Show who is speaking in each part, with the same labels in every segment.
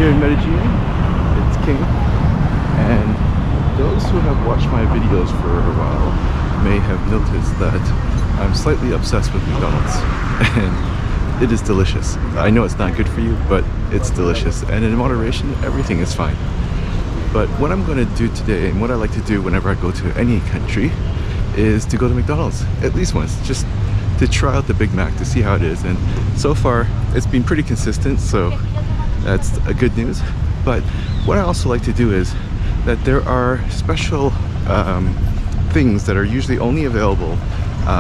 Speaker 1: here in Medellin. It's King, and those who have watched my videos for a while may have noticed that I'm slightly obsessed with McDonald's, and it is delicious. I know it's not good for you, but it's delicious, and in moderation, everything is fine. But what I'm going to do today, and what I like to do whenever I go to any country, is to go to McDonald's at least once, just to try out the Big Mac to see how it is. And so far it's been pretty consistent, so that's a good news. But what I also like to do is that there are special things that are usually only available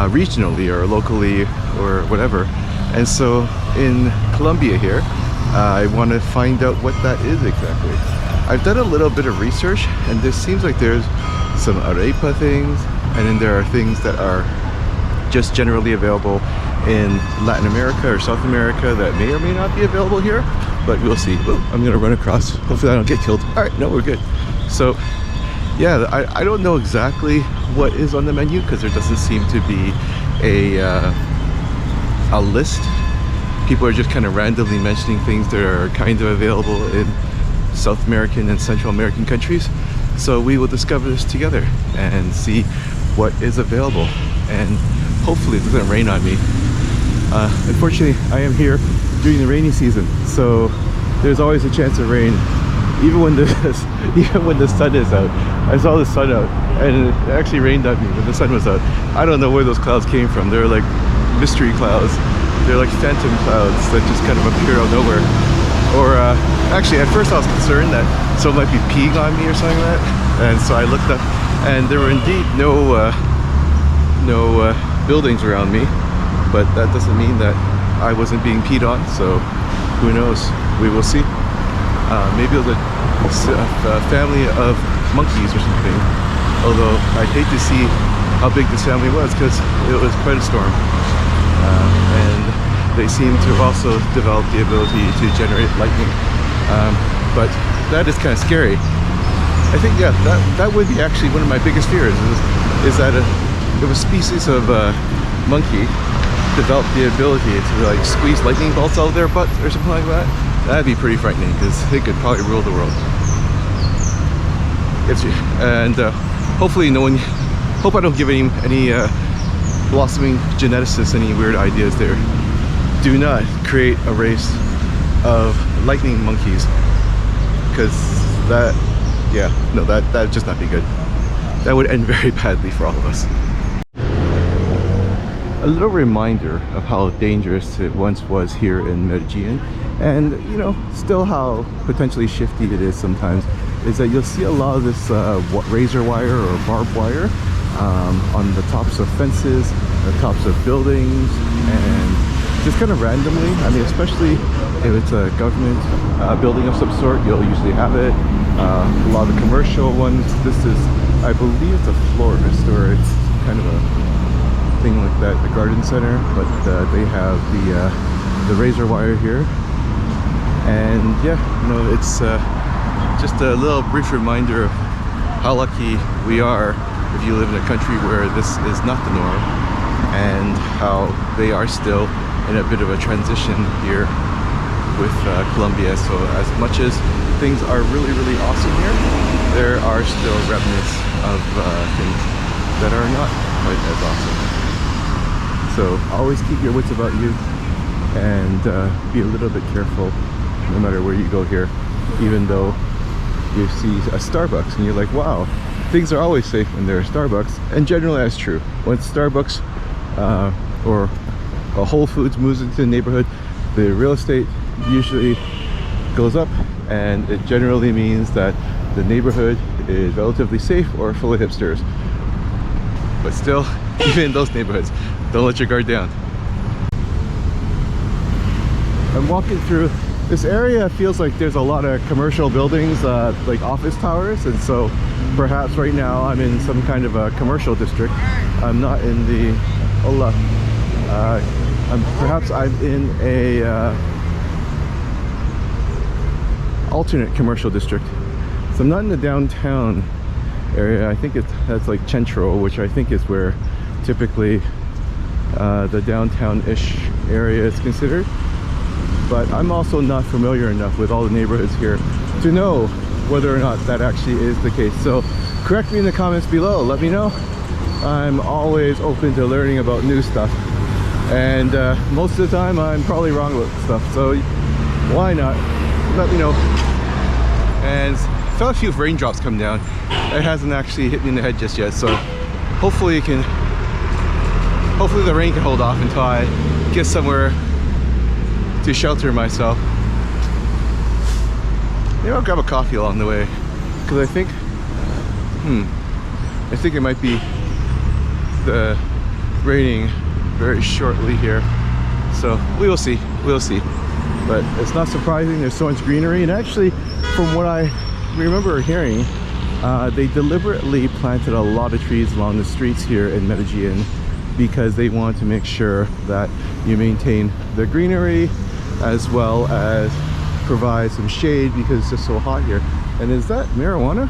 Speaker 1: regionally or locally or whatever. And so in Colombia here, I want to find out what that is exactly. I've done a little bit of research, and there seems like there's some arepa things, and then there are things that are just generally available in Latin America or South America that may or may not be available here, but we'll see. Oh, I'm gonna run across. Hopefully I don't get killed. All right, no, we're good. So yeah, I don't know exactly what is on the menu because there doesn't seem to be a list. People are just kind of randomly mentioning things that are kind of available in South American and Central American countries. So we will discover this together and see what is available, and hopefully it doesn't rain on me. Unfortunately, I am here during the rainy season, so there's always a chance of rain, even when the sun is out. I saw the sun out, and it actually rained on me when the sun was out. I don't know where those clouds came from. They're like mystery clouds. They're like phantom clouds that just kind of appear out of nowhere. Or actually, at first I was concerned that someone might be peeing on me or something like that, and so I looked up, and there were indeed no buildings around me, but that doesn't mean that I wasn't being peed on, so who knows, we will see. Maybe it was a family of monkeys or something, although I'd hate to see how big this family was because it was quite a storm, and they seem to have also developed the ability to generate lightning, but that is kind of scary. I think, yeah, that would be actually one of my biggest fears, is that if a species of monkey developed the ability to like squeeze lightning bolts out of their butt or something like that, that'd be pretty frightening because it could probably rule the world. And hopefully no one, hope I don't give any blossoming geneticists any weird ideas there. Do not create a race of lightning monkeys, because that, yeah, no, that'd just not be good. That would end very badly for all of us. A little reminder of how dangerous it once was here in Medellin, and you know, still how potentially shifty it is sometimes, is that you'll see a lot of this razor wire or barbed wire on the tops of fences, the tops of buildings, and just kind of randomly. I mean, especially if it's a government building of some sort, you'll usually have it. A lot of the commercial ones, this is, I believe it's a florist, or it's kind of a thing like that, the garden center, but they have the razor wire here. And yeah, you know, it's just a little brief reminder of how lucky we are if you live in a country where this is not the norm, and how they are still in a bit of a transition here with Colombia. So as much as things are really, really awesome here, there are still remnants of things that are not quite as awesome. So always keep your wits about you, and be a little bit careful no matter where you go here. Even though you see a Starbucks and you're like, wow, things are always safe when there are Starbucks, and generally that's true. When Starbucks or a Whole Foods moves into the neighborhood, the real estate usually goes up, and it generally means that the neighborhood is relatively safe or full of hipsters. But still, even in those neighborhoods, don't let your guard down. I'm walking through this area. It feels like there's a lot of commercial buildings, like office towers, and so perhaps right now I'm in some kind of a commercial district. I'm not in the perhaps I'm in a alternate commercial district. So I'm not in the downtown area. I think that's like Centro, which I think is where typically the downtown-ish area is considered. but I'm also not familiar enough with all the neighborhoods here to know whether or not that actually is the case. So correct me in the comments below, let me know. I'm always open to learning about new stuff, and most of the time I'm probably wrong about stuff, so why not? Let me know. And felt a few raindrops come down. It hasn't actually hit me in the head just yet, so hopefully the rain can hold off until I get somewhere to shelter myself. Maybe I'll grab a coffee along the way, because I think it might be raining very shortly here, so we will see. But it's not surprising, there's so much greenery. And actually, from what I remember hearing, they deliberately planted a lot of trees along the streets here in Medellin because they want to make sure that you maintain the greenery as well as provide some shade, because it's just so hot here. And is that marijuana?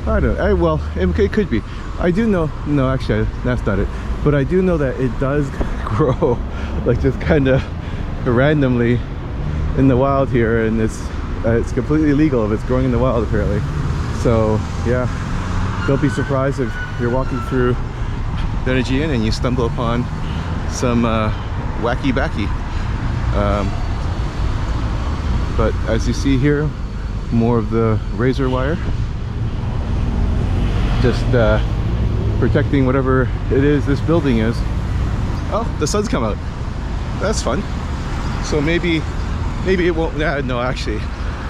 Speaker 1: I don't know. Well, it could be. I do know, no, actually that's not it, but I do know that it does grow like just kind of randomly in the wild here, and it's completely legal if it's growing in the wild apparently. So yeah, don't be surprised if you're walking through Medellin and you stumble upon some wacky backy. But as you see here, more of the razor wire, just protecting whatever it is this building is. Oh, the sun's come out. That's fun. So maybe it won't. No, actually,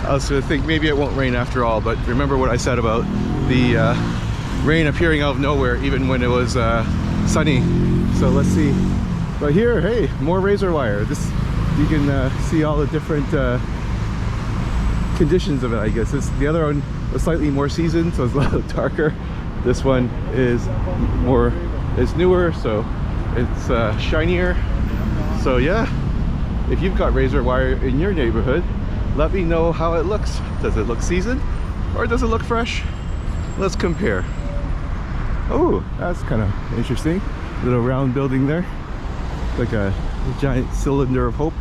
Speaker 1: I was gonna think maybe it won't rain after all. But remember what I said about the rain appearing out of nowhere, even when it was sunny. So let's see. But here, hey, more razor wire. This, you can see all the different conditions of it, I guess. The other one was slightly more seasoned, so it's a little darker. This one is newer, so it's shinier. So yeah, if you've got razor wire in your neighborhood, let me know how it looks. Does it look seasoned or does it look fresh? Let's compare. Oh, that's kind of interesting. Little round building there, like a giant cylinder of hope,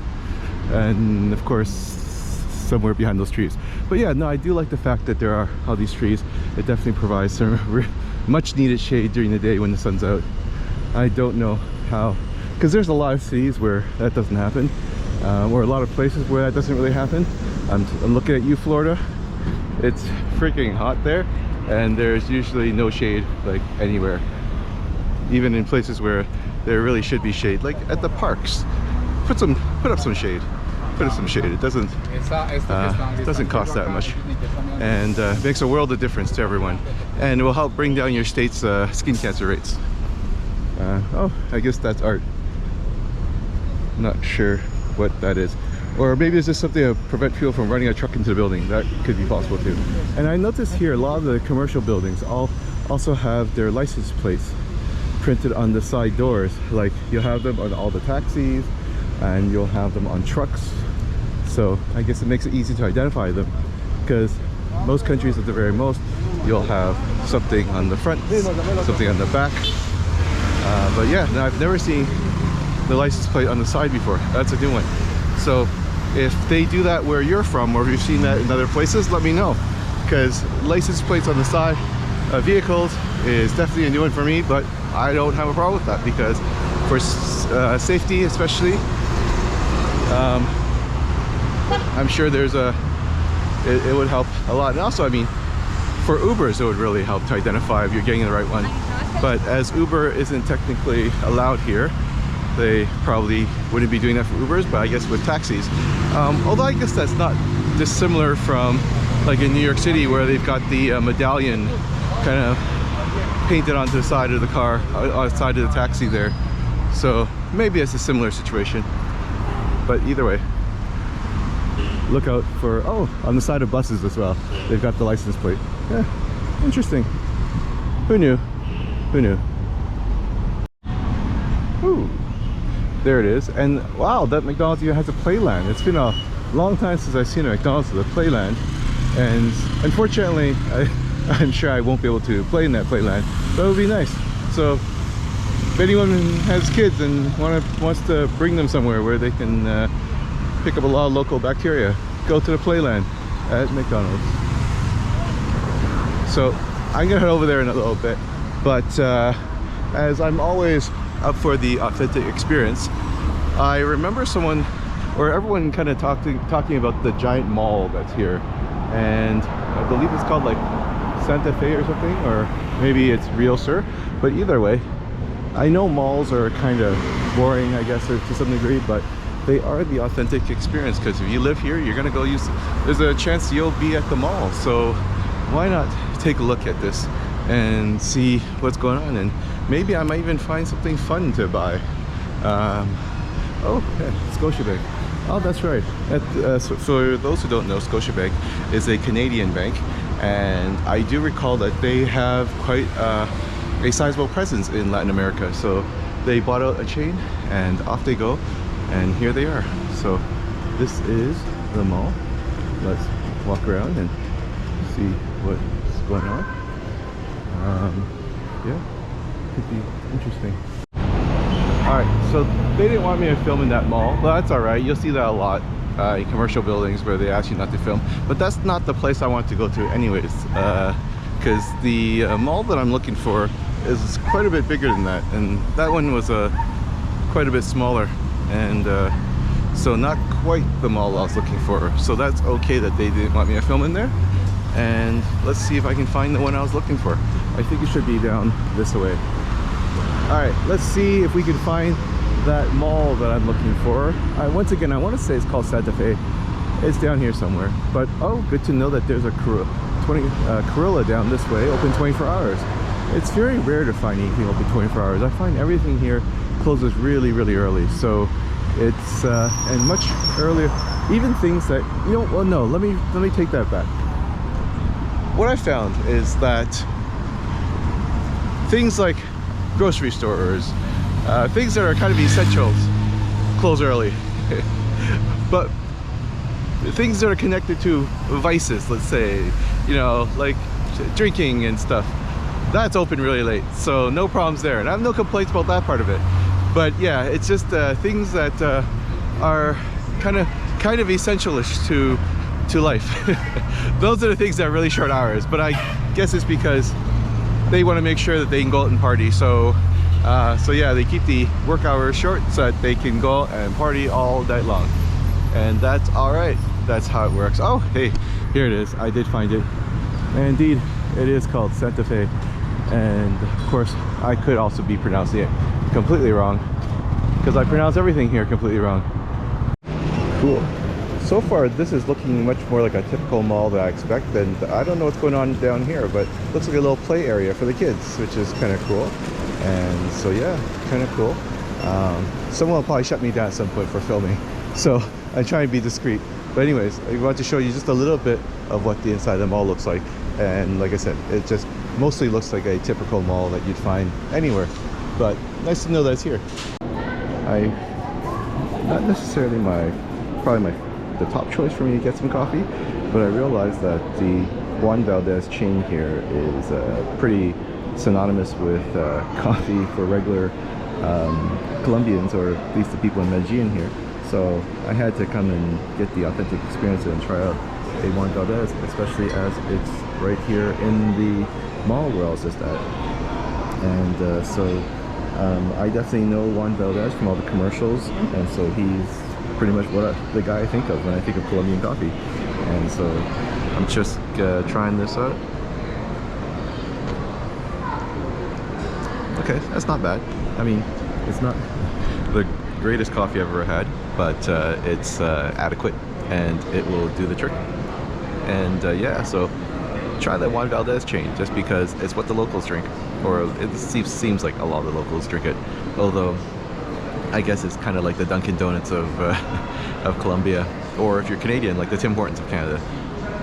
Speaker 1: and of course somewhere behind those trees. But yeah, no, I do like the fact that there are all these trees. It definitely provides some much needed shade during the day when the sun's out. I don't know how, because there's a lot of cities where that doesn't happen, or a lot of places where that doesn't really happen. I'm looking at you, Florida. It's freaking hot there, and there's usually no shade like anywhere, even in places where there really should be shade, like at the parks. Put up some shade. Put up some shade. It doesn't cost that much, and makes a world of difference to everyone, and it will help bring down your state's skin cancer rates. Oh, I guess that's art. Not sure what that is. Or maybe it's just something to prevent people from running a truck into the building. That could be possible too. And I noticed here a lot of the commercial buildings also have their license plates printed on the side doors. Like you'll have them on all the taxis, and you'll have them on trucks. So I guess it makes it easy to identify them, because most countries at the very most, you'll have something on the front, something on the back. But yeah, no, I've never seen the license plate on the side before. That's a new one. So if they do that where you're from, or if you've seen that in other places, let me know, because license plates on the side of vehicles is definitely a new one for me. But I don't have a problem with that, because for safety especially, I'm sure there's it would help a lot. And also, I mean, for Ubers it would really help to identify if you're getting the right one. But as Uber isn't technically allowed here, they probably wouldn't be doing that for Ubers, but I guess with taxis. Although I guess that's not dissimilar from like in New York City, where they've got the medallion kind of painted onto the side of the car, on the side of the taxi there. So maybe it's a similar situation. But either way, look out for, oh, on the side of buses as well, they've got the license plate. Yeah, interesting. Who knew? Who knew? Ooh, there it is. And wow, that McDonald's even has a playland. It's been a long time since I've seen a McDonald's with a playland, and unfortunately I'm sure I won't be able to play in that playland, but it would be nice. So if anyone has kids and wants to bring them somewhere where they can pick up a lot of local bacteria. Go to the playland at McDonald's. So I'm gonna head over there in a little bit, but as I'm always up for the authentic experience, I remember someone or everyone kind of talking about the giant mall that's here, and I believe it's called like Santa Fe or something, or maybe it's Real Sur, but either way, I know malls are kind of boring, I guess, to some degree, but they are the authentic experience, because if you live here, you're gonna go use, there's a chance you'll be at the mall, so why not take a look at this and see what's going on, and maybe I might even find something fun to buy. Oh, yeah, Scotiabank. Oh, that's right. So for those who don't know, Scotiabank is a Canadian bank, and I do recall that they have quite a sizable presence in Latin America. So they bought out a chain and off they go, and here they are. So this is the mall. Let's walk around and see what's going on. Yeah, could be interesting. Alright, so they didn't want me to film in that mall. Well, that's alright, you'll see that a lot in commercial buildings where they ask you not to film. But that's not the place I want to go to anyways, because the mall that I'm looking for is quite a bit bigger than that, and that one was quite a bit smaller, and so not quite the mall I was looking for. So that's okay that they didn't want me to film in there, and let's see if I can find the one I was looking for. I think it should be down this way. Alright, let's see if we can find that mall that I'm looking for. Once again, I want to say it's called Santa Fe. It's down here somewhere. But oh, good to know that there's a Corolla down this way, open 24 hours. It's very rare to find anything open 24 hours. I find everything here closes really, really early. So it's and much earlier, even things that, you know, well, no, let me take that back. What I found is that things like grocery stores, things that are kind of essentials, close early. But things that are connected to vices, let's say, you know, like drinking and stuff, that's open really late, so no problems there, and I have no complaints about that part of it. But yeah, it's just things that are kind of essential-ish to life. Those are the things that are really short hours, but I guess it's because they want to make sure that they can go out and party. So yeah, they keep the work hours short so that they can go out and party all night long, and that's all right. That's how it works. Oh, hey, here it is. I did find it, and indeed it is called Santa Fe, and of course I could also be pronouncing it completely wrong, because I pronounce everything here completely wrong. Cool. So far this is looking much more like a typical mall that I expect, and I don't know what's going on down here, but it looks like a little play area for the kids, which is kind of cool. And so yeah, kind of cool. Someone will probably shut me down at some point for filming, so I try and be discreet. But anyways, I want to show you just a little bit of what the inside of the mall looks like, and like I said, it just mostly looks like a typical mall that you'd find anywhere, but nice to know that it's here. Not necessarily probably the top choice for me to get some coffee, but I realized that the Juan Valdez chain here is pretty synonymous with coffee for regular Colombians, or at least the people in Medellin here. So I had to come and get the authentic experience and try out a Juan Valdez, especially as it's right here in the mall where I was just at. And so I definitely know Juan Valdez from all the commercials, and so he's pretty much the guy I think of when I think of Colombian coffee. And so I'm just trying this out. Okay, that's not bad. I mean, it's not the greatest coffee I've ever had, but it's adequate, and it will do the trick. And yeah, so try that Juan Valdez chain, just because it's what the locals drink, or it seems like a lot of the locals drink it. Although I guess it's kind of like the Dunkin' Donuts of Colombia, or if you're Canadian, like the Tim Hortons of Canada,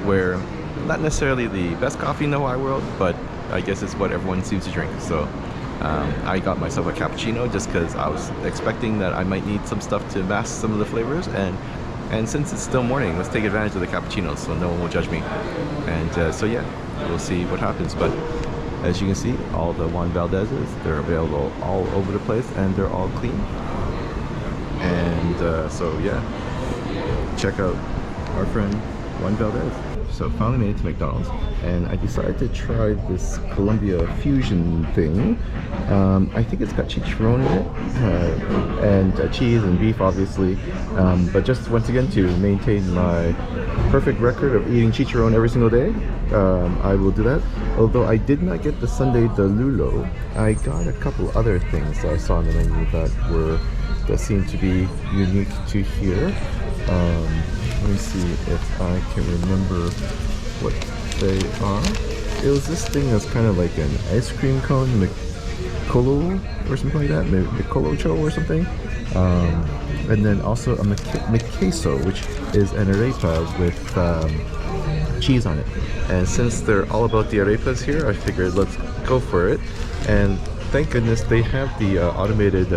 Speaker 1: where not necessarily the best coffee in the wide world, but I guess it's what everyone seems to drink. So I got myself a cappuccino just because I was expecting that I might need some stuff to mask some of the flavors, and since it's still morning, let's take advantage of the cappuccino so no one will judge me. And so yeah, we'll see what happens. But as you can see, all the Juan Valdezes, they're available all over the place, and they're all clean. And so yeah, check out our friend Juan Valdez. So finally made it to McDonald's, and I decided to try this Colombia fusion thing. I think it's got chicharron in it, and cheese and beef obviously, but just once again to maintain my perfect record of eating chicharron every single day, I will do that. Although I did not get the Sunday de Lulo, I got a couple other things that I saw on the menu that seemed to be unique to here. Let me see if I can remember what they are. It was this thing that's kind of like an ice cream cone, McColo or something like that, McColocho or something. And then also a McQueso, which is an arepa with cheese on it. And since they're all about the arepas here, I figured let's go for it. And thank goodness they have the automated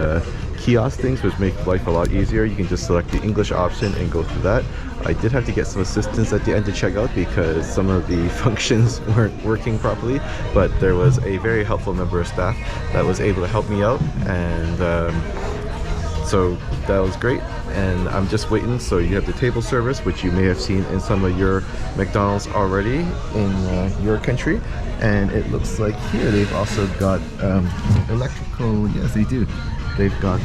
Speaker 1: kiosk things, which make life a lot easier. You can just select the English option and go through that. I did have to get some assistance at the end to check out because some of the functions weren't working properly, but there was a very helpful member of staff that was able to help me out, and so that was great. And I'm just waiting. So you have the table service, which you may have seen in some of your McDonald's already in your country, and it looks like here they've also got electrical, yes they do, they've got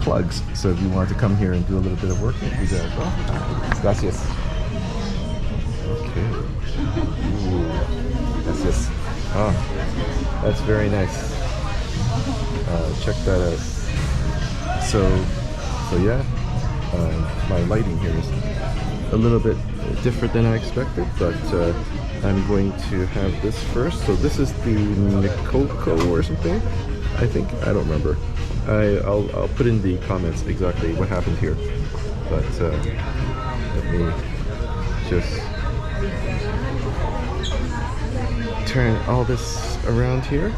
Speaker 1: plugs, so if you wanted to come here and do a little bit of work, you could go. Gracias. Okay. Ooh. Gracias. Ah, that's very nice. Check that out. So yeah, my lighting here is a little bit different than I expected, but I'm going to have this first. So this is the Nicoco or something, I think. I don't remember. I'll put in the comments exactly what happened here, but let me just turn all this around here.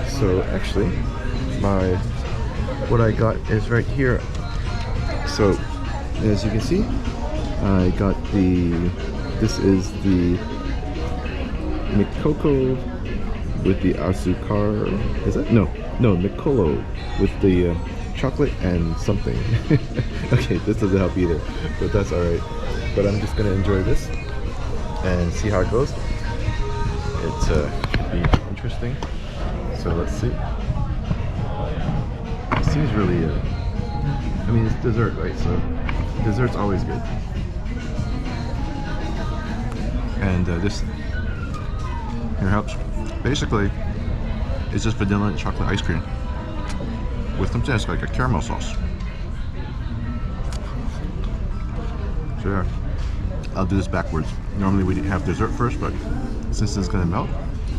Speaker 1: So actually what I got is right here. So as you can see, I got this is the Nicoco with the azucar. Is that? No, Nicolo with the chocolate and something. Okay, this doesn't help either, but that's alright. But I'm just gonna enjoy this and see how it goes. It should be interesting. So let's see. It seems really, I mean, it's dessert, right? So dessert's always good. And this here helps. Basically, it's just vanilla and chocolate ice cream with something that's like a caramel sauce. So yeah, I'll do this backwards. Normally we have dessert first, but since it's gonna melt,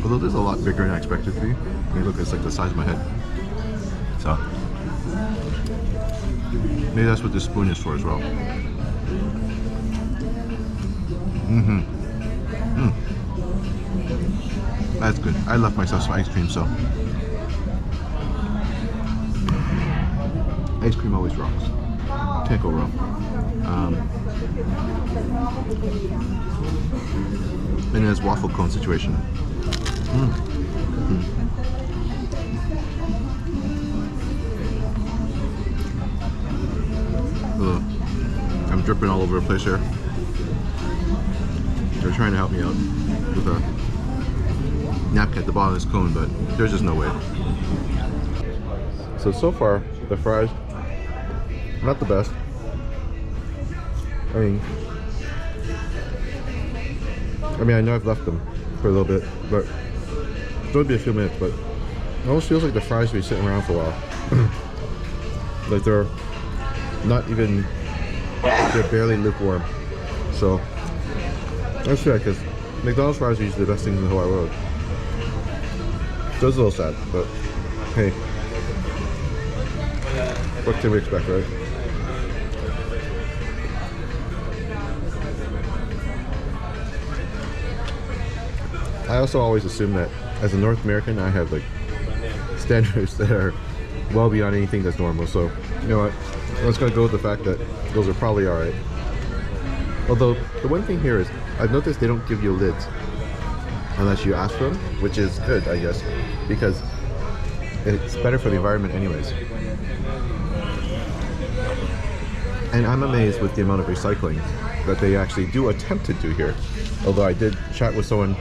Speaker 1: although this is a lot bigger than I expected it to be. I mean, look, it's like the size of my head. So maybe that's what this spoon is for as well. That's good. I love myself some ice cream, so ice cream always rocks. Can't go wrong. And there's waffle cone situation. I'm dripping all over the place here. They're trying to help me out with a napkin at the bottom of this cone, but there's just no way. So far, the fries, not the best. I mean, I know I've left them for a little bit, but it's going to be a few minutes, but it almost feels like the fries will be sitting around for a while. Like they're not even, they're barely lukewarm. So that's fair, because McDonald's fries are usually the best things in the whole wide world. So it's a little sad, but hey, what can we expect, right? I also always assume that as a North American, I have like standards that are well beyond anything that's normal. So you know what? I'm just gonna go with the fact that those are probably alright. Although the one thing here is I've noticed they don't give you lids unless you ask for them, which is good, I guess, because it's better for the environment anyways. And I'm amazed with the amount of recycling that they actually do attempt to do here. Although I did chat with someone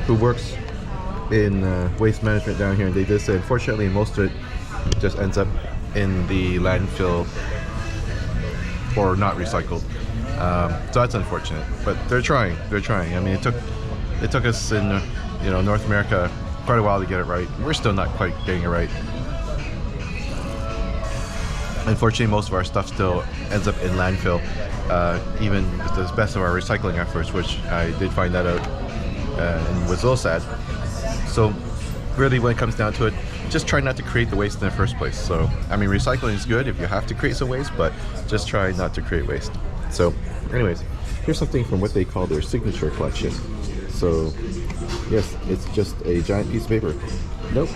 Speaker 1: who works in waste management down here, and they did say unfortunately most of it just ends up in the landfill or not recycled. So that's unfortunate, but they're trying. I mean, it took us in North America quite a while to get it right. We're still not quite getting it right. Unfortunately, most of our stuff still ends up in landfill, even with the best of our recycling efforts, which I did find that out and was a little sad. So really, when it comes down to it, just try not to create the waste in the first place. So, I mean, recycling is good if you have to create some waste, but just try not to create waste. So, anyways, here's something from what they call their signature collection. So, yes, it's just a giant piece of paper. Nope.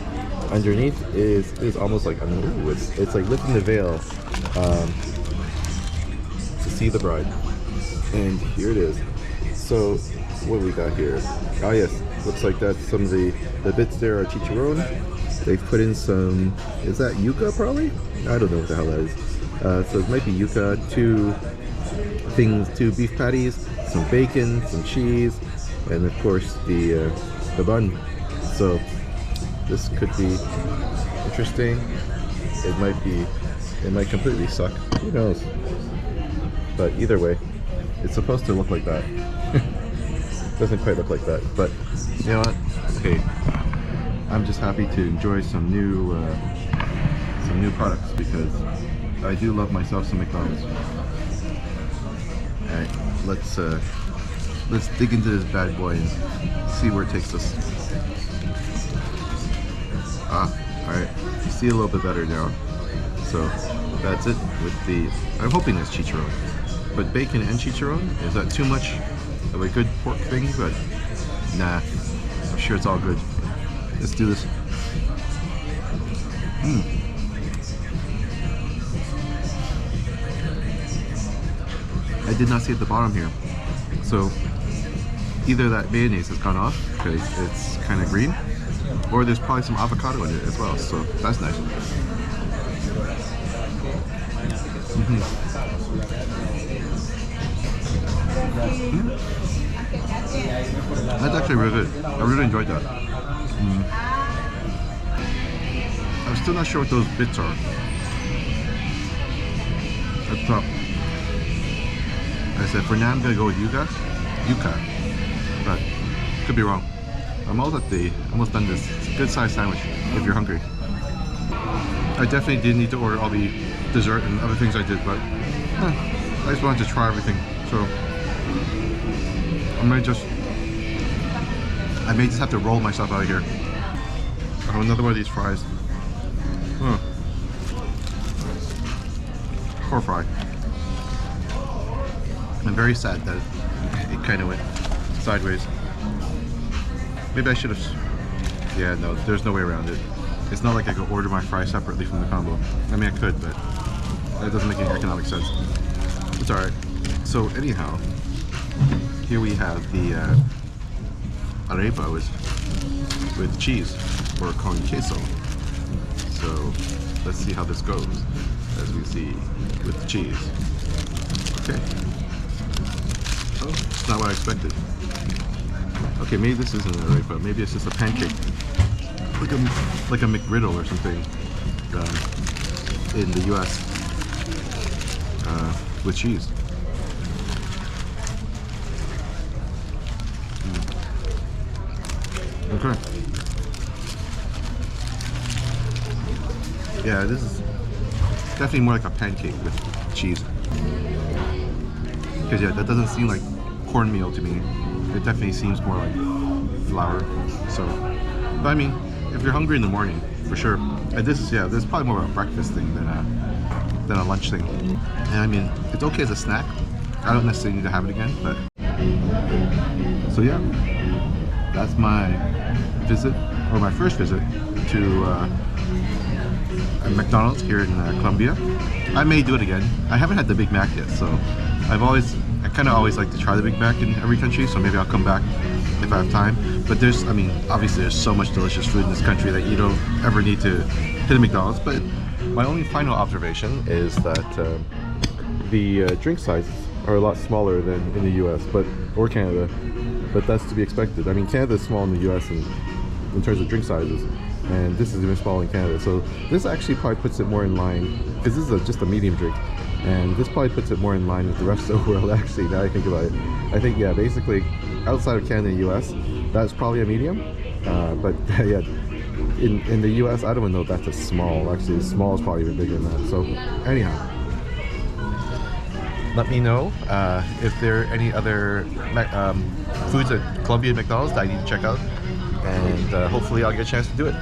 Speaker 1: Underneath is almost like, I mean, ooh, it's like lifting the veil to see the bride. And here it is. So, what we got here? Oh yes, looks like that's some of the bits there are chicharron. They've put in some, is that yuca probably? I don't know what the hell that is. So it might be yuca, two beef patties, some bacon, some cheese, and of course the bun. So this could be interesting. It might completely suck. Who knows? But either way, it's supposed to look like that. Doesn't quite look like that, but you know what? Okay, I'm just happy to enjoy some new products because I do love myself some McDonald's. All right, let's dig into this bad boy and see where it takes us. All right, you see a little bit better now. So that's it with the. I'm hoping it's chicharron, but bacon and chicharron, is that too much of a good pork thing? But nah, I'm sure it's all good. Let's do this. I did not see at the bottom here, so either that mayonnaise has gone off because it's kind of green, or there's probably some avocado in it as well, so that's nice. That's actually really good. I really enjoyed that. I'm still not sure what those bits are at the top. Like I said, for now I'm gonna go with yuca, but could be wrong. I'm almost done this. It's a good sized sandwich if you're hungry. I definitely did need to order all the dessert and other things I did, but I just wanted to try everything. So I may just have to roll myself out of here. I have another one of these fries. Poor fry. I'm very sad that it kind of went sideways. Maybe I should have. Yeah, no, there's no way around it. It's not like I could order my fries separately from the combo. I mean, I could, but that doesn't make any economic sense. It's alright. So, anyhow, here we have the arepa with cheese, or con queso. So, let's see how this goes, as we see with the cheese. Okay. Oh, it's not what I expected. Okay, maybe this isn't an arepa. Maybe it's just a pancake, like a McGriddle or something in the U.S. With cheese. Okay. Yeah, this is definitely more like a pancake with cheese. Because yeah, that doesn't seem like cornmeal to me. It definitely seems more like flour. So, but I mean, if you're hungry in the morning, for sure. And this is probably more of a breakfast thing than a lunch thing. And I mean, it's okay as a snack. I don't necessarily need to have it again, but so yeah, that's my visit, or my first visit to McDonald's here in Colombia. I may do it again. I haven't had the Big Mac yet, so I kind of always like to try the Big Mac in every country, so maybe I'll come back if I have time. But obviously there's so much delicious food in this country that you don't ever need to hit a McDonald's. But my only final observation is that the drink sizes are a lot smaller than in the US, or Canada, but that's to be expected. I mean, Canada is small in the US in terms of drink sizes, and this is even smaller in Canada. So this actually probably puts it more in line, because this is just a medium drink, and this probably puts it more in line with the rest of the world. Actually, now I think about it, I think, yeah, basically outside of Canada and US, that's probably a medium, but yeah, in the US, I don't even know if that's a small. Actually, the small is probably even bigger than that. So anyhow, let me know if there are any other foods at Colombian McDonald's that I need to check out, and hopefully I'll get a chance to do it.